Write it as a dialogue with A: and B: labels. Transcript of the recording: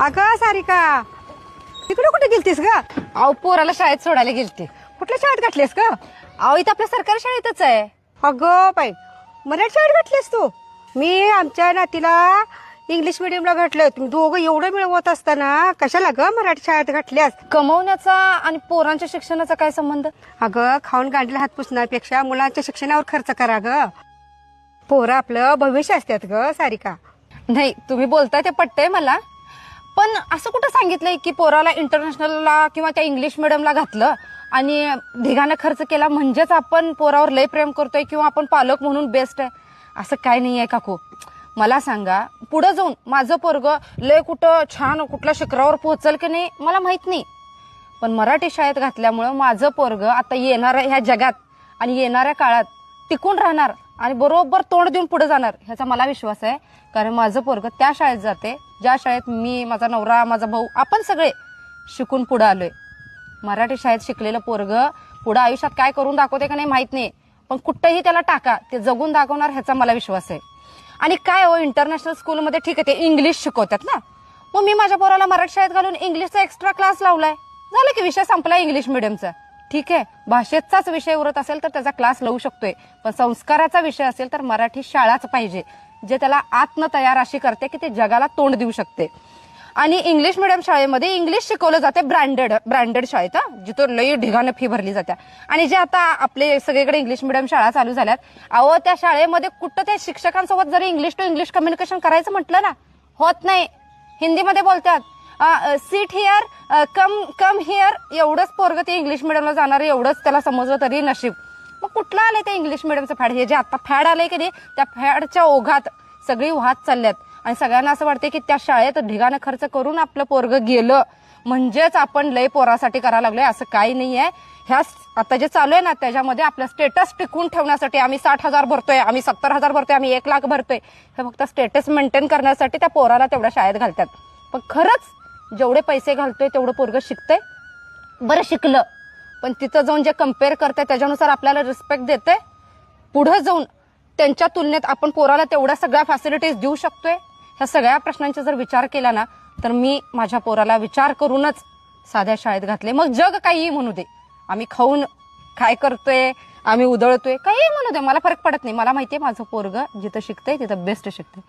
A: अगं सारिका, तिकडे कुठे गेलतीस ग?
B: अहो पोराला शाळेत सोडायला गेलते.
A: कुठल्या शाळेत घातलीस ग?
B: अहो इथं आपल्या सरकारी शाळेतच आहे.
A: अगं बाई, मराठी शाळेत घातलीस तू? मी आमच्या नातीला इंग्लिश मिडियमला घातलंय. तुम्ही दोघं एवढं मिळवत असताना कशाला ग मराठी शाळेत घातल्यास?
B: कमवण्याचा आणि पोरांच्या शिक्षणाचा काय संबंध?
A: अगं खाऊन गांडीला हात पुसण्यापेक्षा मुलांच्या शिक्षणावर खर्च करा ग. पोरं आपलं भविष्य असतात ग सारिका.
B: नाही, तुम्ही बोलताय ते पटतंय मला, पण असं कुठं सांगितलंय की पोराला इंटरनॅशनलला किंवा त्या इंग्लिश मिडियमला घातलं आणि ढिगाने खर्च केला म्हणजेच आपण पोरावर लय प्रेम करतोय किंवा आपण पालक म्हणून बेस्ट आहे? असं काय नाही आहे काकू. मला सांगा, पुढे जाऊन माझं पोरगं लय कुठं छान कुठल्या शिखरावर पोहोचल की नाही मला माहित नाही, पण मराठी शाळेत घातल्यामुळं माझं पोरगं आता येणाऱ्या ह्या जगात आणि येणाऱ्या काळात टिकून राहणार आणि बरोबर तोंड देऊन पुढे जाणार ह्याचा मला विश्वास आहे. कारण माझं पोरगं त्या शाळेत जाते ज्या शाळेत मी, माझा नवरा, माझा भाऊ, आपण सगळे शिकून पुढे आलोय. मराठी शाळेत शिकलेलं पोरगं पुढे आयुष्यात काय करून दाखवते का नाही माहित नाही, पण कुठंही त्याला टाका ते जगून दाखवणार ह्याचा मला विश्वास आहे. आणि काय हो, इंटरनॅशनल स्कूलमध्ये ठीक आहे ते इंग्लिश शिकवतात ना, मग मी माझ्या पोराला मराठी शाळेत घालून इंग्लिशचा एक्स्ट्रा क्लास लावलाय. झालं की विषय संपला इंग्लिश मिडियमचा. ठीक आहे, भाषेचाच विषय उरत असेल तर त्याचा क्लास लावू शकतोय, पण संस्काराचा विषय असेल तर मराठी शाळाच पाहिजे, जे त्याला आत्म तयार अशी करते की ते जगाला तोंड देऊ शकते. आणि इंग्लिश मिडियम शाळेमध्ये इंग्लिश शिकवलं जाते ब्रँडेड शाळेत, जिथं लई ढिगानं फी भरली जाते. आणि जे आता आपले सगळीकडे इंग्लिश मिडियम शाळा चालू झाल्यात, अहो त्या शाळेमध्ये कुठं त्या शिक्षकांसोबत जरी इंग्लिश टू इंग्लिश कम्युनिकेशन करायचं म्हटलं ना, होत नाही. हिंदीमध्ये बोलतात, सीट हिअर, कम हिअर, एवढंच पोरगं ते इंग्लिश मिडियमला जाणार, एवढंच त्याला समजलं तरी नशीब. मग कुठलं आलंय ते इंग्लिश मिडियमचं फॅड? हे जे आता फॅड आलंय की नाही, त्या फॅडच्या ओघात सगळी वाहत चालल्यात आणि सगळ्यांना असं वाटतं की त्या शाळेत ढिगानं खर्च करून आपलं पोरगं गेलं म्हणजेच आपण लय पोरासाठी करायला लागलोय. असं काही नाहीये. ह्या आता जे चालू आहे ना, त्याच्यामध्ये आपलं स्टेटस टिकून ठेवण्यासाठी आम्ही 60,000 भरतोय, आम्ही 70,000 भरतोय, आम्ही 1,00,000 भरतोय, हे फक्त स्टेटस मेंटेन करण्यासाठी त्या पोराला तेवढ्या शाळेत घालतात. पण खरंच जेवढे पैसे घालतोय तेवढं पोरगं शिकतंय? बरं शिकलं, पण तिथं जाऊन जे कम्पेअर करते त्याच्यानुसार आपल्याला रिस्पेक्ट देते? पुढे जाऊन त्यांच्या तुलनेत आपण पोराला तेवढ्या सगळ्या फॅसिलिटीज देऊ शकतोय? ह्या सगळ्या प्रश्नांचा जर विचार केला ना, तर मी माझ्या पोराला विचार करूनच साध्या शाळेत घातले. मग जग काही म्हणू दे, आम्ही खाऊन काय करतोय, आम्ही उधळतोय, काही म्हणू दे, मला फरक पडत नाही. मला माहितीये माझं पोरगं जिथं शिकतंय तिथं बेस्ट शिकतंय.